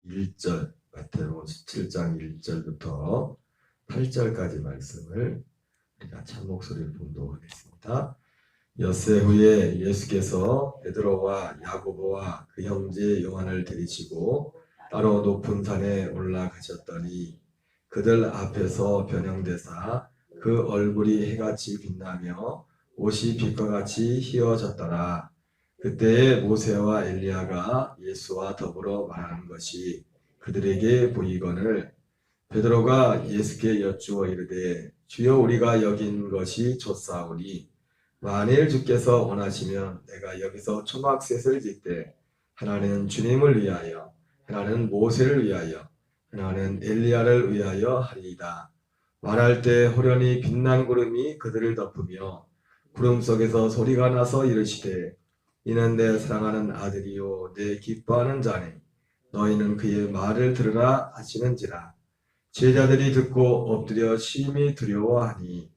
1절, 마태복음 17장 1절부터 8절까지 말씀을 우리가 참목소리를 봉독하겠습니다. 엿새 후에 예수께서 베드로와 야고보와 그 형제 요한을 데리시고 따로 높은 산에 올라가셨더니 그들 앞에서 변형되사 그 얼굴이 해같이 빛나며 옷이 빛과 같이 희어졌더라. 그때에 모세와 엘리야가 예수와 더불어 말하는 것이 그들에게 보이거늘 베드로가 예수께 여쭈어 이르되 주여 우리가 여긴 것이 좋사오니 만일 주께서 원하시면 내가 여기서 초막셋을 짓되 하나는 주님을 위하여 하나는 모세를 위하여 하나는 엘리야를 위하여 하리이다. 말할 때 호련히 빛난 구름이 그들을 덮으며 구름 속에서 소리가 나서 이르시되 이는 내 사랑하는 아들이요 내 기뻐하는 자니 너희는 그의 말을 들으라 하시는지라. 제자들이 듣고 엎드려 심히 두려워하니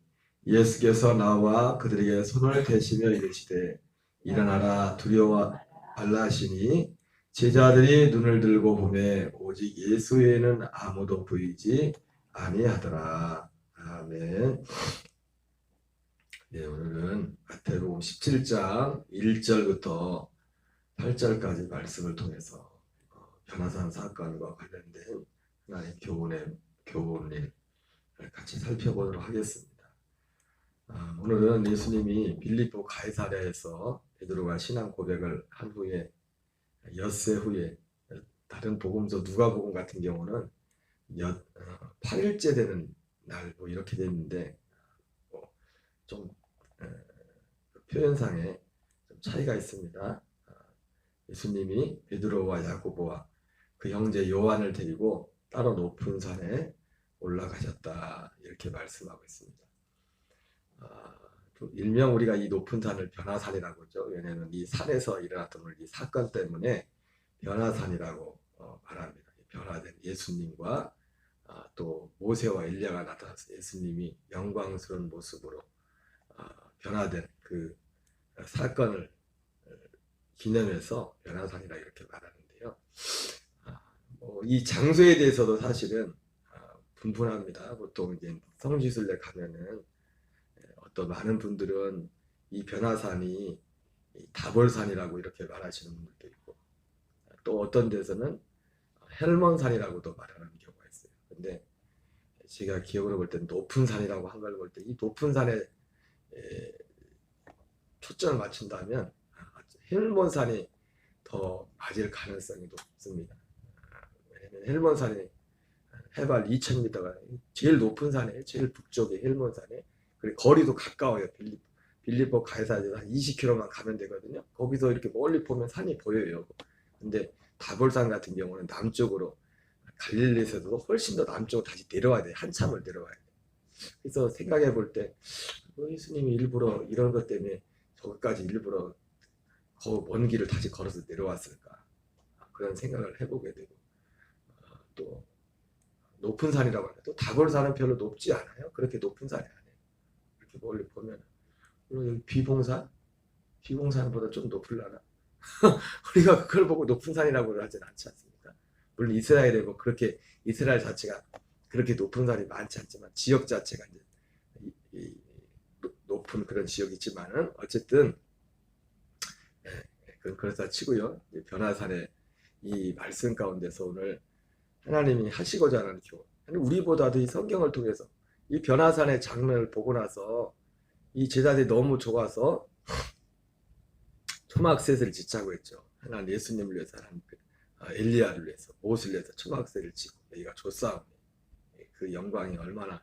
예수께서 나와 그들에게 손을 대시며 이르시되 일어나라 두려워 말라 하시니 제자들이 눈을 들고 보매 오직 예수 외에는 아무도 보이지 아니하더라. 아멘. 네, 오늘은 마태복음 17장 1절부터 8절까지 말씀을 통해서 변화산 사건과 관련된 하나의 교훈을 같이 살펴보도록 하겠습니다. 오늘은 예수님이 빌립보 가이사랴에서 베드로가 신앙 고백을 한 후에 엿새 후에 다른 복음서 누가복음 같은 경우는 8일째 되는 날 뭐 이렇게 되어 있는데 좀 표현상에 좀 차이가 있습니다. 예수님이 베드로와 야고보와 그 형제 요한을 데리고 따로 높은 산에 올라가셨다 이렇게 말씀하고 있습니다. 일명 우리가 이 높은 산을 변화산이라고 하죠. 왜냐하면 이 산에서 일어났던 이 사건 때문에 변화산이라고 말합니다. 변화된 예수님과 또 모세와 엘리야가 나타나서 예수님이 영광스러운 모습으로 변화된 그 사건을 기념해서 변화산이라 이렇게 말하는데요. 이 장소에 대해서도 사실은 분분합니다. 보통 이제 성지순례 가면은 어떤 많은 분들은 이 변화산이 다볼산이라고 이렇게 말하시는 분들도 있고 또 어떤 데서는 헬몬산이라고도 말하는 경우가 있어요. 근데 제가 기억으로 볼 때는 높은 산이라고 한 걸 볼 때 이 높은 산에 초점을 맞춘다면 헬몬산이 더 맞을 가능성이 높습니다. 왜냐하면 헬몬산이 해발 2000m가 제일 높은 산이에요. 제일 북쪽에 헬몬산에. 그리고 거리도 가까워요. 빌립보 가이사랴에서 한 20km만 가면 되거든요. 거기서 이렇게 멀리 보면 산이 보여요. 근데 다볼산 같은 경우는 남쪽으로 갈릴리에서도 훨씬 더 남쪽으로 다시 내려와야 돼요. 한참을 내려와야 돼요. 그래서 생각해 볼 때 예수님이 일부러 이런 것 때문에 저기까지 일부러 먼 길을 다시 걸어서 내려왔을까 그런 생각을 해보게 되고 또 높은 산이라고 하는데 또 다볼산은 별로 높지 않아요. 그렇게 높은 산이 아니에요. 이렇게 멀리 보면 물론 여기 비봉산보다 좀 높을라나 우리가 그걸 보고 높은 산이라고 하진 않지 않습니까? 물론 이스라엘에 뭐 그렇게 이스라엘 자체가 그렇게 높은 산이 많지 않지만 지역 자체가 이제 높은 그런 지역이 있지만은 어쨌든 그렇다 치고요. 변화산의 이 말씀 가운데서 오늘 하나님이 하시고자 하는 교훈, 우리보다도 이 성경을 통해서 이 변화산의 장면을 보고 나서 이 제자들이 너무 좋아서 초막셋을 짓자고 했죠. 하나는 예수님을 위해서, 하나는 엘리야를 위해서, 모세를 위해서 초막셋을 짓고 여기가 조사오니 그 영광이 얼마나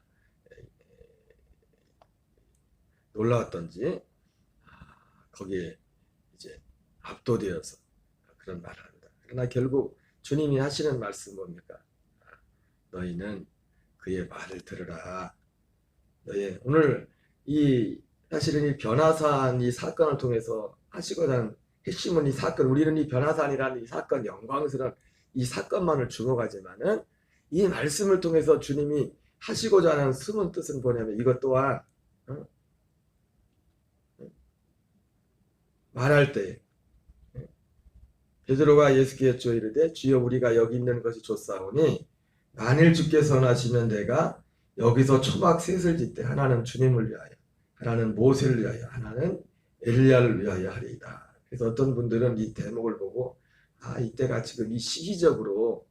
놀라웠던지 거기에 이제 압도되어서 그런 말을 합니다. 그러나 결국 주님이 하시는 말씀 뭡니까? 너희는 그의 말을 들으라. 오늘 사실은 이 변화산 이 사건을 통해서 하시고자 하는 핵심은 이 사건, 우리는 이 변화산이라는 이 사건, 영광스러운 이 사건만을 주목하지만은 이 말씀을 통해서 주님이 하시고자 하는 숨은 뜻은 뭐냐면 이것 또한 말할 때 베드로가 예수께 여쭈어 이르되 주여 우리가 여기 있는 것이 좋사오니 만일 주께서 원하시면 내가 여기서 초막 셋을 짓되 하나는 주님을 위하여 하나는 모세를 위하여 하나는 엘리야를 위하여 하리이다. 그래서 어떤 분들은 이 대목을 보고 이때가 지금 이 시기적으로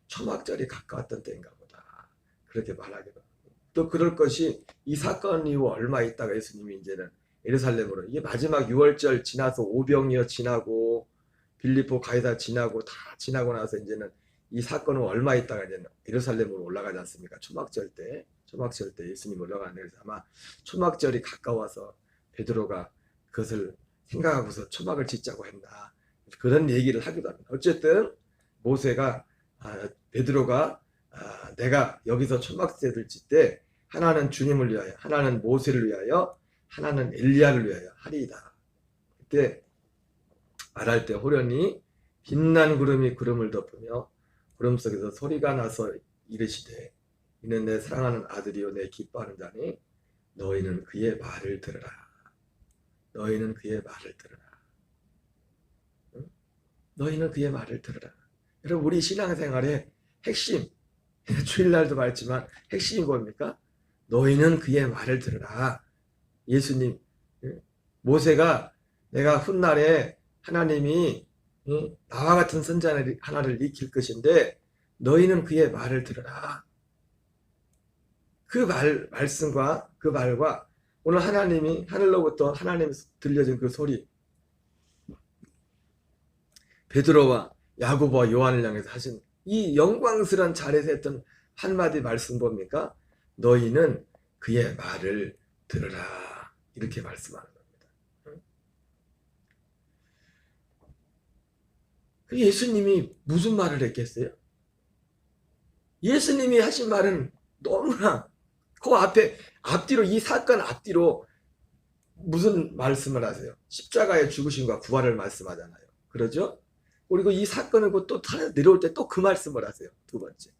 초막절이 가까웠던 때인가 보다 그렇게 말하기도 하고, 또 그럴 것이 이 사건 이후 얼마 있다가 예수님이 이제는 예루살렘으로, 이게 마지막 6월절 지나서 오병이어 지나고 빌립보 가이사 지나고 다 지나고 나서 이제는 이 사건은 얼마 있다가 이제 예루살렘으로 올라가지 않습니까? 초막절 때 예수님 올라가는, 그래서 아마 초막절이 가까워서 베드로가 그것을 생각하고서 초막을 짓자고 했나, 그런 얘기를 하기도 합니다. 어쨌든 모세가 베드로가 내가 여기서 초막셋을 짓되 하나는 주님을 위하여 하나는 모세를 위하여 하나는 엘리야를 위하여 하리이다. 그때 말할 때 호련히 빛난 구름이 구름을 덮으며 구름 속에서 소리가 나서 이르시되 이는 내 사랑하는 아들이요 내 기뻐하는 자니 너희는 그의 말을 들으라. 너희는 그의 말을 들으라. 응? 너희는 그의 말을 들으라. 여러분, 우리 신앙생활의 핵심, 주일날도 말했지만 핵심이 뭡니까? 너희는 그의 말을 들으라. 예수님, 모세가 내가 훗날에 하나님이 나와 같은 선자 하나를 일으킬 것인데 너희는 그의 말을 들으라. 그 말씀과 그 말과 오늘 하나님이 하늘로부터 하나님이 들려준 그 소리, 베드로와 야고보와 요한을 향해서 하신 이 영광스러운 자리에서 했던 한마디 말씀 뭡니까? 너희는 그의 말을 들으라. 이렇게 말씀하는 겁니다. 예수님이 무슨 말을 했겠어요? 예수님이 하신 말은 너무나 그 앞뒤로 이 사건 앞뒤로 무슨 말씀을 하세요? 십자가의 죽으심과 부활을 말씀하잖아요. 그러죠? 그리고 이 사건을 또 내려올 때 또 그 말씀을 하세요. 두 번째.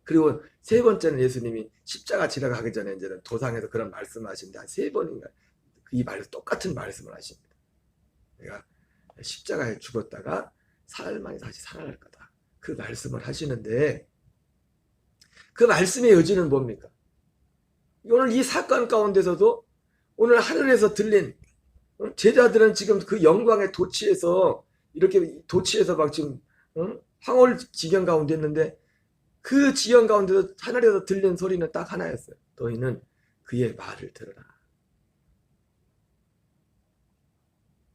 그리고 세 번째는 예수님이 십자가 지나가기 전에 이제는 도상에서 그런 말씀을 하시는데 한 세 번인가 이 똑같은 말씀을 하십니다. 내가 십자가에 죽었다가 사흘 만에 다시 살아날 거다. 그 말씀을 하시는데 그 말씀의 여지는 뭡니까? 오늘 이 사건 가운데서도 오늘 하늘에서 들린 제자들은 지금 그 영광의 도취에서 이렇게 도취에서 막 지금 황홀 지경 가운데 있는데 그 지경 가운데서 하늘에서 들린 소리는 딱 하나였어요. 너희는 그의 말을 들으라.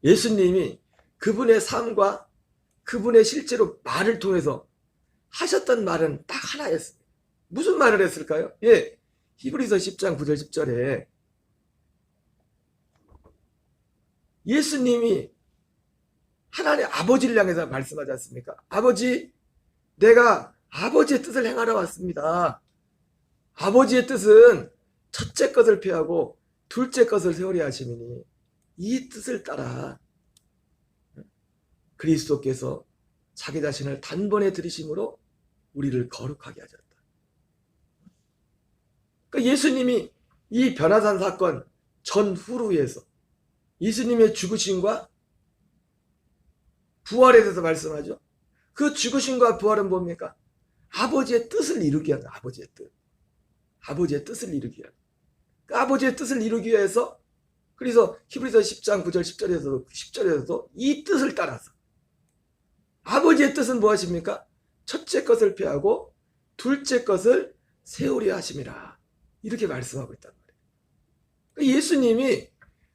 예수님이 그분의 삶과 그분의 실제로 말을 통해서 하셨던 말은 딱 하나였습니다. 무슨 말을 했을까요? 히브리서 10장 9절 10절에 예수님이 하나님 아버지를 향해서 말씀하지 않습니까? 아버지, 내가 아버지의 뜻을 행하러 왔습니다. 아버지의 뜻은 첫째 것을 폐하고 둘째 것을 세우려 하심이니 이 뜻을 따라 그리스도께서 자기 자신을 단번에 들이심으로 우리를 거룩하게 하셨다. 그러니까 예수님이 이 변화산 사건 전후루에서 예수님의 죽으심과 부활에 대해서 말씀하죠. 그 죽으심과 부활은 뭡니까? 아버지의 뜻을 이루기 위한 아버지의 뜻. 아버지의 뜻을 이루기 위한. 그 아버지의 뜻을 이루기 위해서 그래서 히브리서 10장 9절 10절에서도 이 뜻을 따라서 아버지의 뜻은 무엇입니까? 첫째 것을 폐하고 둘째 것을 세우려 하심이라. 이렇게 말씀하고 있단 말이에요. 예수님이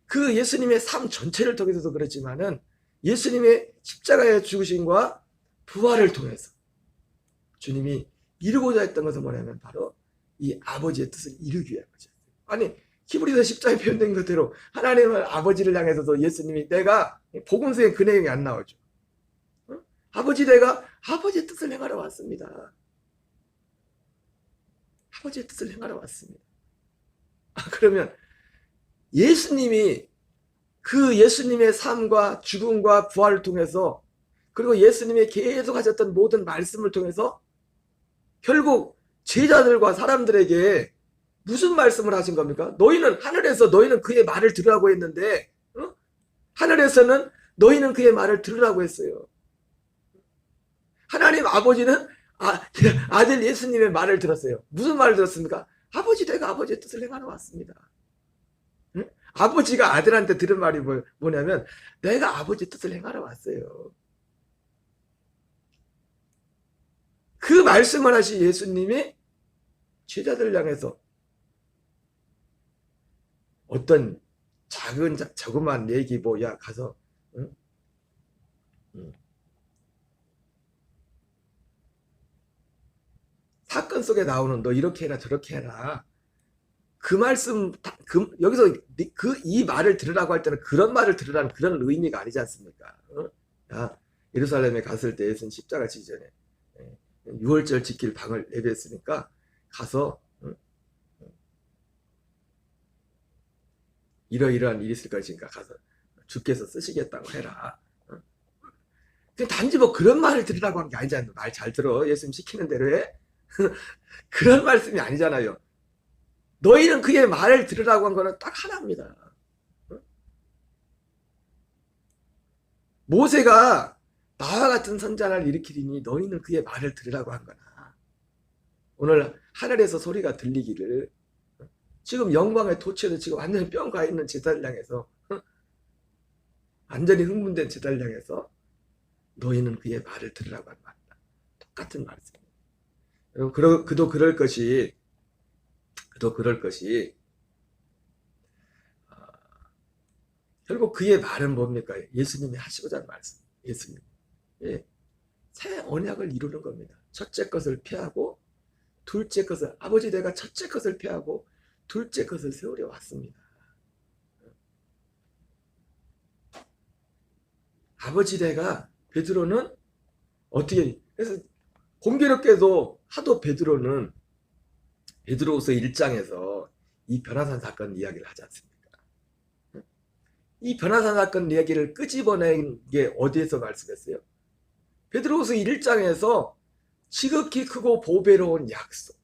그 예수님의 삶 전체를 통해서도 그렇지만은 예수님의 십자가의 죽으심과 부활을 통해서 주님이 이루고자 했던 것은 뭐냐면 바로 이 아버지의 뜻을 이루기 위한 거죠. 아니 히브리서 10장에 표현된 것대로 하나님을 아버지를 향해서도 예수님이 내가 복음서에 그 내용이 안 나오죠. 아버지 내가 아버지의 뜻을 행하러 왔습니다. 아버지의 뜻을 행하러 왔습니다. 그러면 예수님이 그 예수님의 삶과 죽음과 부활을 통해서 그리고 예수님이 계속 하셨던 모든 말씀을 통해서 결국 제자들과 사람들에게 무슨 말씀을 하신 겁니까? 너희는 하늘에서 너희는 그의 말을 들으라고 했는데 하늘에서는 너희는 그의 말을 들으라고 했어요. 하나님 아버지는 아들 예수님의 말을 들었어요. 무슨 말을 들었습니까? 아버지, 내가 아버지의 뜻을 행하러 왔습니다. 응? 아버지가 아들한테 들은 말이 뭐냐면 내가 아버지의 뜻을 행하러 왔어요. 그 말씀을 하신 예수님이 제자들 향해서 어떤 자그마한 얘기 뭐야 가서 응? 사건 속에 나오는 너 이렇게 해라 저렇게 해라 그 말씀 여기서 이 말을 들으라고 할 때는 그런 말을 들으라는 그런 의미가 아니지 않습니까? 야, 예루살렘에 갔을 때 예수님 십자가 지기 전에 6월절 지킬 방을 예배했으니까 가서 이러이러한 일이 있을 것이니까 가서 주께서 쓰시겠다고 해라. 단지 뭐 그런 말을 들으라고 한 게 아니잖아요. 말 잘 들어. 예수님 시키는 대로 해. 그런 말씀이 아니잖아요. 너희는 그의 말을 들으라고 한 거는 딱 하나입니다. 모세가 나와 같은 선자를 일으키리니 너희는 그의 말을 들으라고 한 거나. 오늘 하늘에서 소리가 들리기를 지금 영광의 도처에서 지금 완전히 뿅가 있는 제자를 향해서 완전히 흥분된 제자를 향해서 너희는 그의 말을 들으라고 한 말이다. 똑같은 말씀입니다. 그도 그럴 것이 결국 그의 말은 뭡니까? 예수님이 하시고자 하는 말씀. 예수님. 예. 새 언약을 이루는 겁니다. 첫째 것을 피하고 둘째 것을 아버지 내가 첫째 것을 피하고 둘째 것을 세우려 왔습니다. 아버지 내가 베드로는 어떻게 그래서 공교롭게도 하도 베드로는 베드로후서 1장에서 이 변화산 사건 이야기를 하지 않습니까? 이 변화산 사건 이야기를 끄집어낸 게 어디에서 말씀했어요? 베드로후서 1장에서 지극히 크고 보배로운 약속.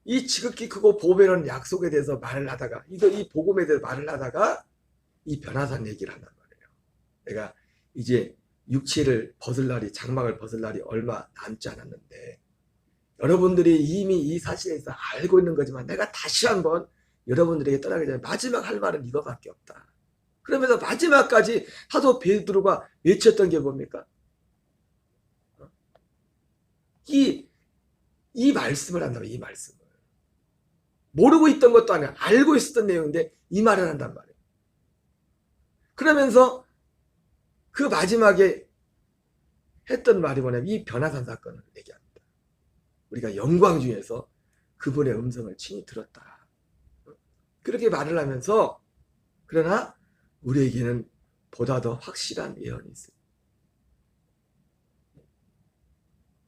이 지극히 크고 보배로운 약속에 대해서 말을 하다가 이 복음에 대해서 말을 하다가 이 변화산 얘기를 한단 말이에요. 내가 이제 육체를 벗을 날이 장막을 벗을 날이 얼마 남지 않았는데 여러분들이 이미 이 사실에 대해서 알고 있는 거지만 내가 다시 한번 여러분들에게 떠나기 전에 마지막 할 말은 이거밖에 없다. 그러면서 마지막까지 사도 베드로가 외쳤던 게 뭡니까? 이 말씀을 한다고 이 말씀을. 모르고 있던 것도 아니라 알고 있었던 내용인데 이 말을 한단 말이에요. 그러면서 그 마지막에 했던 말이 뭐냐면 이 변화산 사건을 얘기합니다. 우리가 영광 중에서 그분의 음성을 친히 들었다. 그렇게 말을 하면서 그러나 우리에게는 보다 더 확실한 예언이 있습니다.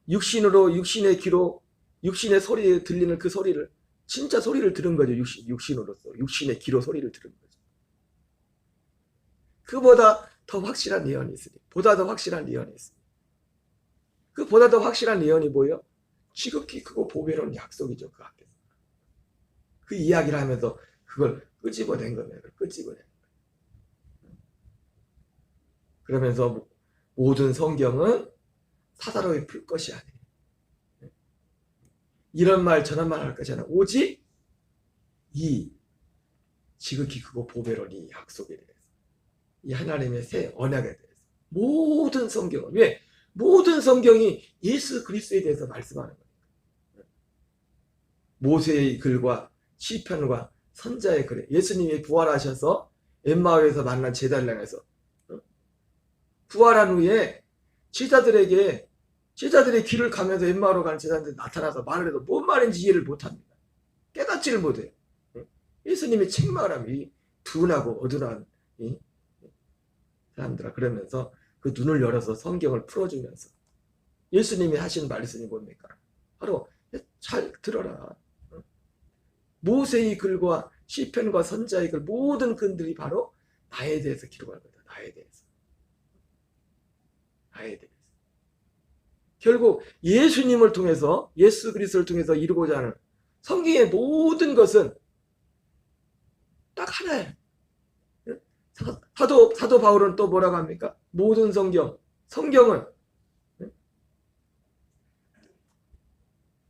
육신으로 육신의 귀로 육신의 소리에 들리는 그 소리를 진짜 소리를 들은 거죠. 육신으로서 육신의 귀로 소리를 들은 거죠. 그보다 더 확실한 예언이 있으니 보다 더 확실한 예언이 있습니다. 그 보다 더 확실한 예언이 뭐예요? 지극히 크고 보배로운 약속이죠. 그 앞에서 그 이야기를 하면서 그걸 끄집어낸 겁니다. 끄집어낸 거예요. 그러면서 모든 성경은 사사로이 풀 것이 아니에요. 이런 말 저런 말 할 것이 아니라 오직 이 지극히 크고 보배로운 이 약속에 대해서 이 하나님의 새 언약에 대해서 모든 성경은 왜? 모든 성경이 예수 그리스도에 대해서 말씀하는 거예요. 모세의 글과 시편과 선자의 글에 예수님이 부활하셔서 엠마오에서 만난 제자를 향해서 부활한 후에 제자들의 길을 가면서 엠마오로 가는 제자들이 나타나서 말을 해도 뭔 말인지 이해를 못합니다. 깨닫지를 못해요. 예수님이 책망을 하면 이 둔하고 어둔한 이 사람들아 그러면서 그 눈을 열어서 성경을 풀어주면서 예수님이 하신 말씀이 뭡니까? 바로 잘 들어라. 모세의 글과 시편과 선자의 글 모든 글들이 바로 나에 대해서 기록할 거다. 나에 대해서. 결국 예수님을 통해서 예수 그리스도를 통해서 이루고자 하는 성경의 모든 것은 딱 하나예요. 사도 바울은 또 뭐라고 합니까? 모든 성경은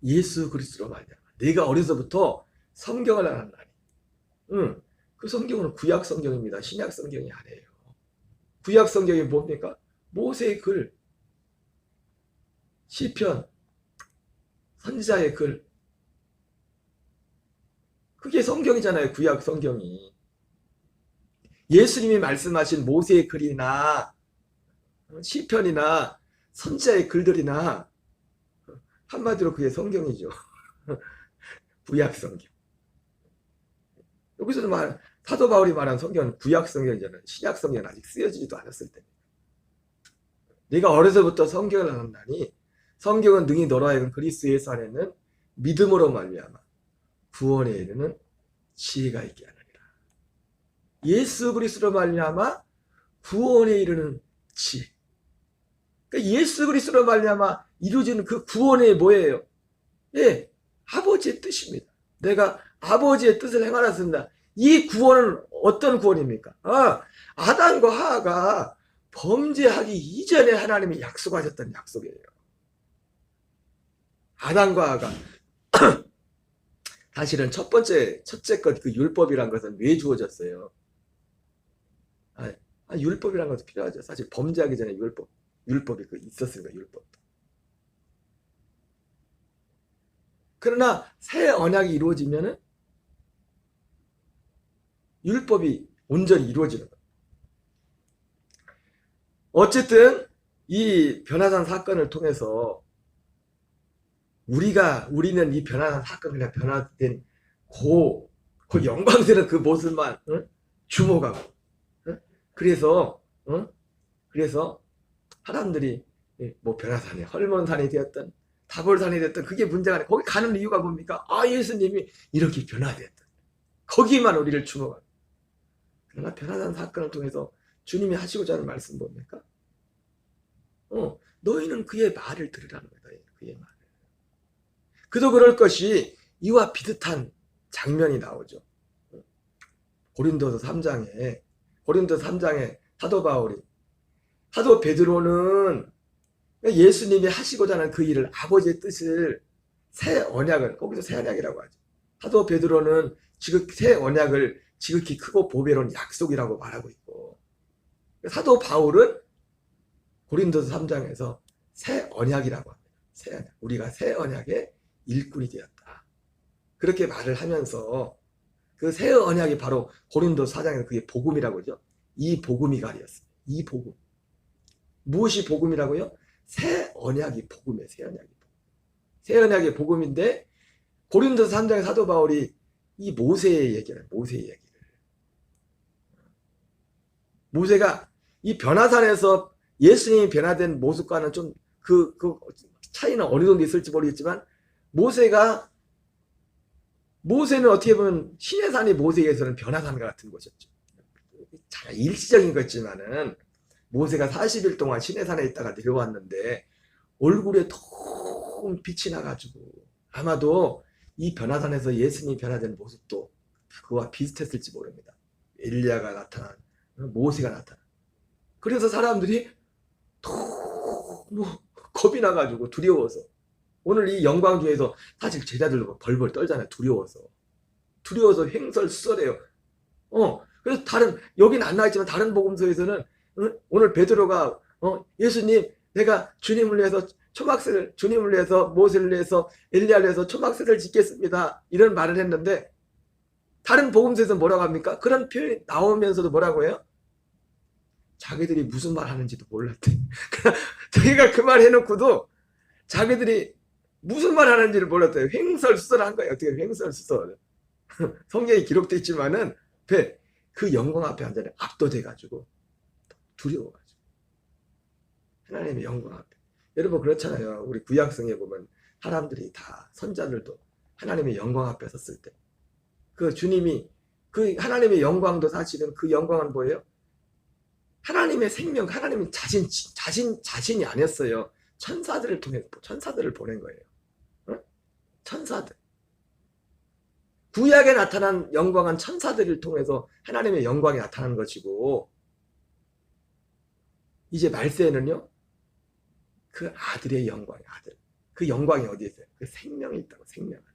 예수 그리스도로 말미암아 내가 어려서부터 성경을 알았나니. 그 성경은 구약 성경입니다. 신약 성경이 아니에요. 구약 성경이 뭡니까? 모세의 글, 시편, 선지자의 글. 그게 성경이잖아요. 구약 성경이. 예수님이 말씀하신 모세의 글이나 시편이나 선지자의 글들이나 한마디로 그게 성경이죠. 구약 성경. 여기서도 사도 바울이 말한 성경은 구약 성경이잖아요. 신약 성경은 아직 쓰여지지도 않았을 때입니다. 내가 어려서부터 성경을 알았나니 성경은 능히 너로 하여금 그리스도 예수 안에는 믿음으로 말미암아 구원에 이르는 지혜가 있게 하느니라. 예수 그리스도로 말미암아 구원에 이르는 지혜. 그러니까 예수 그리스도로 말미암아 이루어지는 그 구원의 뭐예요? 예, 아버지의 뜻입니다. 내가 아버지의 뜻을 행하였습니다. 이 구원은 어떤 구원입니까? 아담과 하와가 범죄하기 이전에 하나님이 약속하셨던 약속이에요. 아담과 하와가 사실은 첫째 것 그 율법이란 것은 왜 주어졌어요? 율법이란 것도 필요하죠. 사실 범죄하기 전에 율법이 있었으니까 율법도. 그러나 새 언약이 이루어지면은 율법이 온전히 이루어지는 거예요. 어쨌든 이 변화산 사건을 통해서 우리는 이 변화산 사건이나 변화된 그 영광스러운 그 모습만 주목하고 그래서 사람들이 뭐 변화산이 헐몬산이 되었던 다볼산이 됐던 그게 문제가 아니에요. 거기 가는 이유가 뭡니까? 예수님이 이렇게 변화됐다. 거기만 우리를 주목하고. 그러나 변화산 사건을 통해서 주님이 하시고자 하는 말씀 뭡니까? 너희는 그의 말을 들으라는 거예요. 그의 말을. 그도 그럴 것이 이와 비슷한 장면이 나오죠. 고린도서 3장에 사도 베드로는 예수님이 하시고자 하는 그 일을 아버지의 뜻을 새 언약을 거기서 새 언약이라고 하죠. 사도 베드로는 새 언약을 지극히 크고 보배로운 약속이라고 말하고 있고 사도 바울은 고린도서 3장에서 새 언약이라고 합니다. 새 언약. 우리가 새 언약의 일꾼이 되었다. 그렇게 말을 하면서 그 새 언약이 바로 고린도서 4장에서 그게 복음이라고 하죠. 이 복음이 가리었습니다. 이 복음. 무엇이 복음이라고요? 새 언약이 복음이에요. 새 언약의 복음인데 고린도서 3장의 사도 바울이 이 모세의 얘기를 모세가 이 변화산에서 예수님이 변화된 모습과는 좀 그 차이는 어느 정도 있을지 모르겠지만 모세는 어떻게 보면 시내산이 모세에게서는 변화산 같은 곳이었죠. 잘 일시적인 거였지만은 모세가 40일 동안 시내산에 있다가 내려왔는데 얼굴에 통 빛이 나가지고 아마도 이 변화산에서 예수님이 변화된 모습도 그와 비슷했을지 모릅니다. 엘리야가 나타난 모세가 나타난. 그래서 사람들이 너무 겁이 나가지고 두려워서 오늘 이 영광 중에서 사실 제자들도 벌벌 떨잖아요. 두려워서 횡설수설해요. 그래서 여기는 안 나와있지만 다른 복음서에서는 오늘 베드로가 예수님 내가 주님을 위해서 주님을 위해서 모세를 위해서 엘리야를 위해서 초막새를 짓겠습니다. 이런 말을 했는데 다른 복음서에서 뭐라고 합니까? 그런 표현이 나오면서도 뭐라고 해요? 자기들이 무슨 말 하는지도 몰랐대. 자기가 그 말 해놓고도 자기들이 무슨 말 하는지를 몰랐대요. 횡설수설한 거예요. 어떻게 횡설수설. 성경에 기록되어 있지만은 그 영광 앞에 완전히 압도돼가지고 두려워가지고 하나님의 영광 앞에. 여러분 그렇잖아요. 우리 구약성에 보면 사람들이 다 선자들도 하나님의 영광 앞에 섰을 때 그 주님이 그 하나님의 영광도 사실은 그 영광은 뭐예요? 하나님의 생명, 하나님의 자신이 아니었어요. 천사들을 통해 천사들을 보낸 거예요. 천사들. 구약에 나타난 영광은 천사들을 통해서 하나님의 영광이 나타나는 것이고, 이제 말세에는요, 그 아들의 영광이, 아들. 그 영광이 어디에 있어요? 그 생명이 있다고, 생명 안에.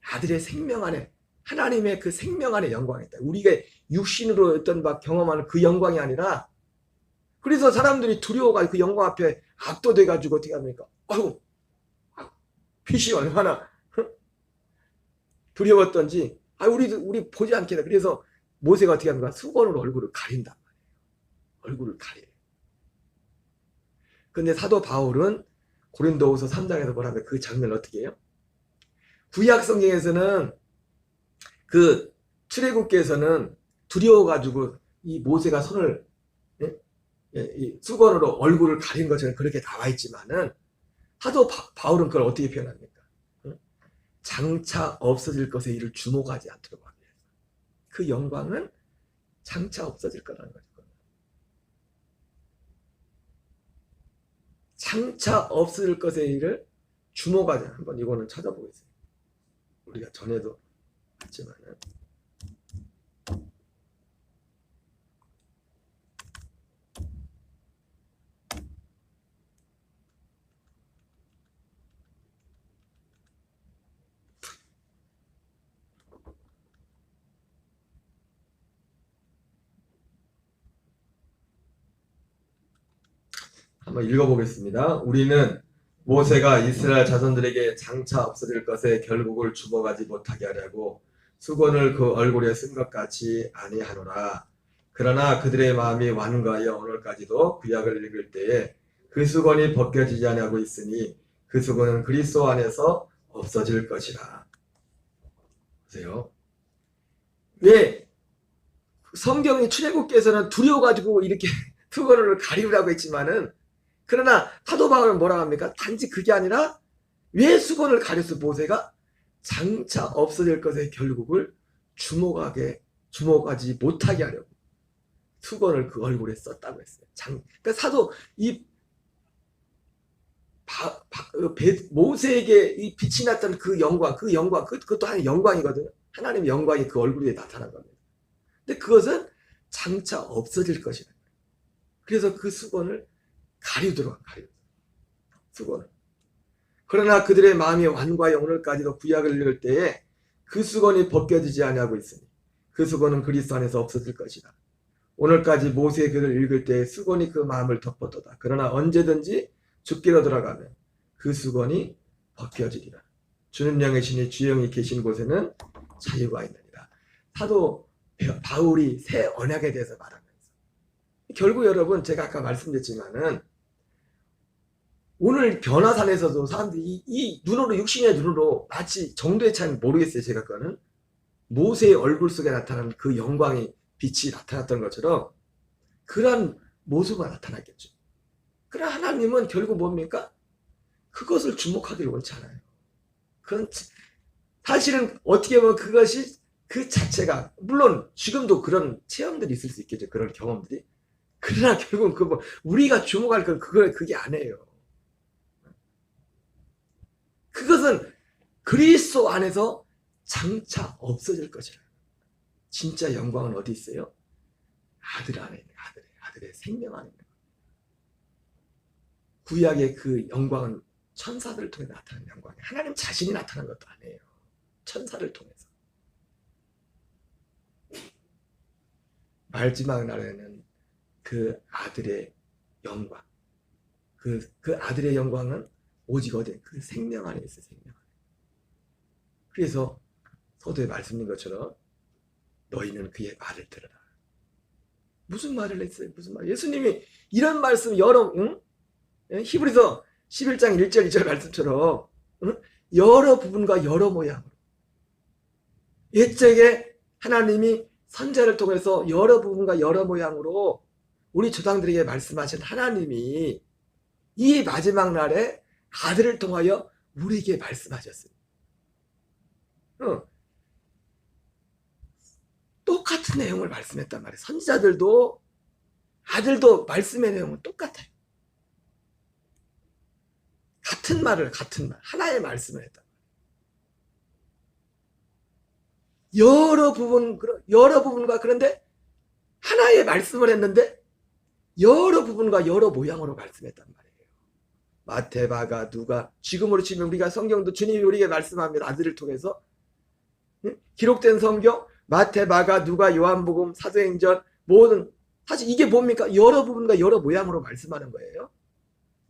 아들의 생명 안에, 하나님의 그 생명 안에 영광이 있다. 우리가 육신으로 어떤 막 경험하는 그 영광이 아니라, 그래서 사람들이 두려워가 그 영광 앞에 압도돼가지고 어떻게 합니까? 아이고, 빛이 얼마나 두려웠던지, 우리 보지 않겠다. 그래서 모세가 어떻게 합니까? 수건으로 얼굴을 가린단 말이에요. 얼굴을 가려. 근데 사도 바울은 고린도후서 3장에서 뭐라면 그 장면을 어떻게 해요? 구약 성경에서는 그 출애굽기에서는 두려워가지고 이 모세가 손을 이 수건으로 얼굴을 가린 것처럼 그렇게 나와 있지만은 사도 바울은 그걸 어떻게 표현합니까? 장차 없어질 것에 이를 주목하지 않도록 하기 위해서. 그 영광은 장차 없어질 거라는 거죠. 장차 없을 것에 일을 주목하자. 한번 이거는 찾아보겠습니다. 우리가 전에도 했지만은 한번 읽어보겠습니다. 우리는 모세가 이스라엘 자손들에게 장차 없어질 것에 결국을 주목하지 못하게 하려고 수건을 그 얼굴에 쓴 것 같이 아니하노라. 그러나 그들의 마음이 완고하여 오늘까지도 구약을 읽을 때에 그 수건이 벗겨지지 아니하고 있으니 그 수건은 그리스도 안에서 없어질 것이라. 보세요. 왜 성경의 출애굽기에서는 두려워가지고 이렇게 수건을 가리우라고 했지만은, 그러나 사도 바울은 뭐라고 합니까? 단지 그게 아니라 왜 수건을 가렸어? 모세가 장차 없어질 것의 결국을 주목하지 못하게 하려고 수건을 그 얼굴에 썼다고 했어요. 그러니까 사도 이 모세에게 이 빛이 났던 그 영광, 그것도 하나의 영광이거든요. 하나님의 영광이 그 얼굴에 나타난 겁니다. 근데 그것은 장차 없어질 것이다. 그래서 그 수건을 가리우도록 수건을. 그러나 그들의 마음이 완고하여 오늘까지도 구약을 읽을 때에 그 수건이 벗겨지지 아니하고 있으니 그 수건은 그리스도 안에서 없어질 것이다. 오늘까지 모세의 글을 읽을 때에 수건이 그 마음을 덮었도다. 그러나 언제든지 죽기로 돌아가면 그 수건이 벗겨지리라. 주는 영의 신이 주영이 계신 곳에는 자유가 있느니라. 사도 바울이 새 언약에 대해서 말하면서, 결국 여러분 제가 아까 말씀드렸지만은 오늘 변화산에서도 사람들이 이 눈으로, 육신의 눈으로 마치 정도의 차이는 모르겠어요. 제가 그거는 모세의 얼굴 속에 나타난 그 영광의 빛이 나타났던 것처럼 그런 모습이 나타났겠죠. 그러나 하나님은 결국 뭡니까? 그것을 주목하기를 원치 않아요. 그건 사실은 어떻게 보면 그것이 그 자체가, 물론 지금도 그런 체험들이 있을 수 있겠죠. 그런 경험들이. 그러나 결국은 우리가 주목할 건 그게 아니에요. 그것은 그리스도 안에서 장차 없어질 것이라. 진짜 영광은 어디 있어요? 아들 안에 있는, 아들의 생명 안에 있는. 구약의 그 영광은 천사들을 통해 나타나는 영광이에요. 하나님 자신이 나타난 것도 아니에요. 천사를 통해서. 마지막 날에는 그 아들의 영광, 그 아들의 영광은 오직 어디? 그 생명 안에 있어요. 생명 안에. 그래서 서두에 말씀인 것처럼 너희는 그의 말을 들으라. 무슨 말을 했어요? 무슨 말? 예수님이 이런 말씀 히브리서 11장 1절 2절 말씀처럼 여러 부분과 여러 모양으로, 옛적에 하나님이 선자를 통해서 여러 부분과 여러 모양으로 우리 조상들에게 말씀하신 하나님이 이 마지막 날에 아들을 통하여 우리에게 말씀하셨습니다. 똑같은 내용을 말씀했단 말이에요. 선지자들도 아들도 말씀의 내용은 똑같아요. 같은 말, 하나의 말씀을 했단 말이에요. 여러 부분과 그런데 하나의 말씀을 했는데 여러 부분과 여러 모양으로 말씀했단 말이에요. 마태, 마가, 누가, 지금으로 치면 우리가 성경도 주님이 우리에게 말씀합니다. 아들을 통해서 기록된 성경 마태, 마가, 누가, 요한복음, 사도행전 모든 사실 이게 뭡니까? 여러 부분과 여러 모양으로 말씀하는 거예요.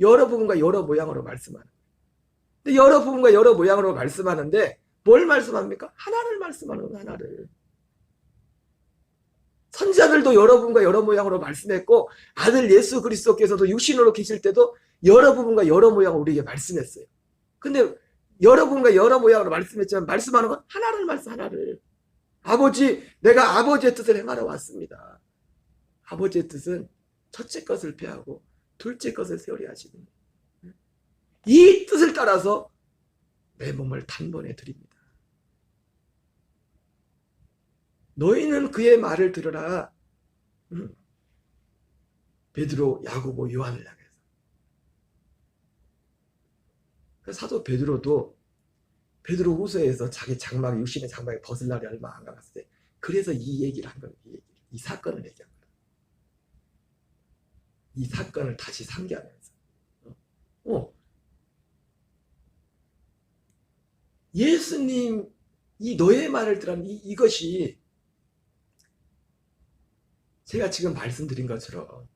여러 부분과 여러 모양으로 말씀하는 거예요. 근데 여러 부분과 여러 모양으로 말씀하는데 뭘 말씀합니까? 하나를 말씀하는 거예요. 하나를. 선지자들도 여러 부분과 여러 모양으로 말씀했고 아들 예수 그리스도께서도 육신으로 계실 때도 여러 부분과 여러 모양으로 우리에게 말씀했어요. 근데 여러 부분과 여러 모양으로 말씀했지만 말씀하는 건 하나를. 아버지, 내가 아버지의 뜻을 행하러 왔습니다. 아버지의 뜻은 첫째 것을 폐하고 둘째 것을 세우려 하시는 이 뜻을 따라서 내 몸을 단번에 드립니다. 너희는 그의 말을 들으라. 베드로, 야고보, 요한을 향해서. 사도 베드로도 베드로 후서에서 자기 장막, 육신의 장막에 벗을 날이 얼마 안 남았을 때 그래서 이 얘기를 한 거예요. 이 사건을 얘기한 거예요. 이 사건을 다시 상기하면서 예수님 이 너의 말을 들으면 이것이 제가 지금 말씀드린 것처럼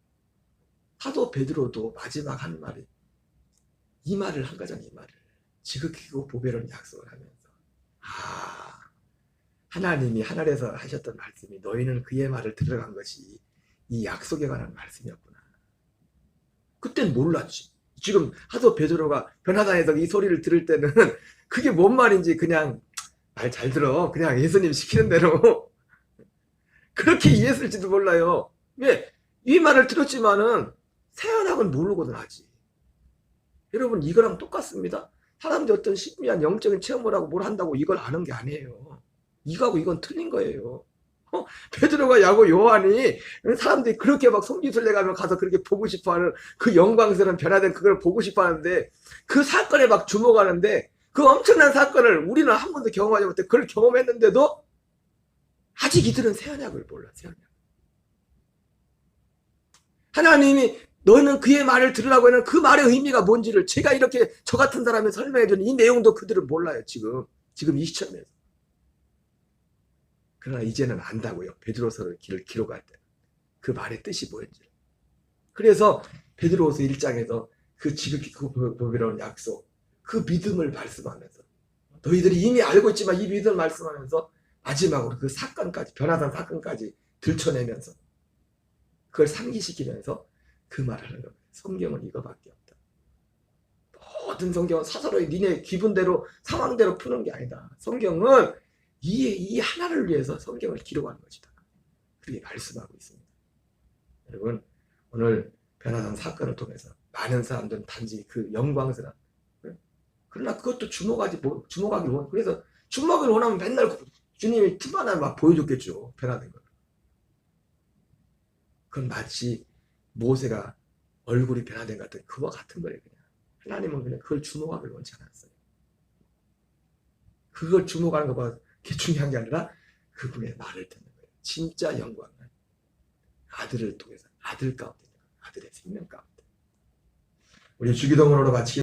사도 베드로도 마지막 한 말이 이 말을 한 거잖아요. 이 말을 지극히고 보배로운 약속을 하면서 하나님이 하늘에서 하셨던 말씀이 너희는 그의 말을 들어간 것이 이 약속에 관한 말씀이었구나. 그땐 몰랐지. 지금 사도 베드로가 변화단에서 이 소리를 들을 때는 그게 뭔 말인지 그냥 말 잘 들어. 그냥 예수님 시키는 대로 그렇게 이해했을지도 몰라요. 왜? 이 말을 들었지만은 새언약은 모르거든 하지. 여러분 이거랑 똑같습니다. 사람들이 어떤 신비한 영적인 체험을 하고 뭘 한다고 이걸 아는 게 아니에요. 이거하고 이건 틀린 거예요. 베드로가 야고 요한이 사람들이 그렇게 막 성지순례 가면 가서 그렇게 보고 싶어하는 그 영광스러운 변화된 그걸 보고 싶어하는데 그 사건에 막 주목하는데 그 엄청난 사건을 우리는 한 번도 경험하지 못해 그걸 경험했는데도 아직 이들은 새언약을 몰라. 새언약. 하나님이 너는 그의 말을 들으라고 하는 그 말의 의미가 뭔지를 제가 이렇게 저 같은 사람이 설명해 주는 이 내용도 그들은 몰라요. 지금 이 시점에서. 그러나 이제는 안다고요. 베드로서를 기록할 때. 그 말의 뜻이 뭐였는지. 그래서 베드로서 1장에서 그 지극히 보배로운 약속, 그 믿음을 말씀하면서 너희들이 이미 알고 있지만 이 믿음을 말씀하면서 마지막으로 그 사건까지 변화산 사건까지 들춰내면서 그걸 상기시키면서 그 말을 하는 겁니다. 성경은 이거밖에 없다. 모든 성경은 사사로이 니네 기분대로 상황대로 푸는 게 아니다. 성경은 이 하나를 위해서 성경을 기록하는 것이다. 그렇게 말씀하고 있습니다. 여러분 오늘 변화산 사건을 통해서 많은 사람들은 단지 그 영광스러운 그러나 그것도 주목하기 원해. 그래서 주목을 원하면 맨날 주님이 틈 하나 막 보여줬겠죠. 변화된 걸. 그건 마치 모세가 얼굴이 변화된 것 같은 그와 같은 거예요. 그냥 하나님은 그냥 그걸 주목하길 원치 않았어요. 그걸 주목하는 것보다 그게 중요한 게 아니라 그분의 말을 듣는 거예요. 진짜 영광은 아들을 통해서 아들 가운데 아들의 생명 가운데. 우리 주기도문으로 마치겠습니다.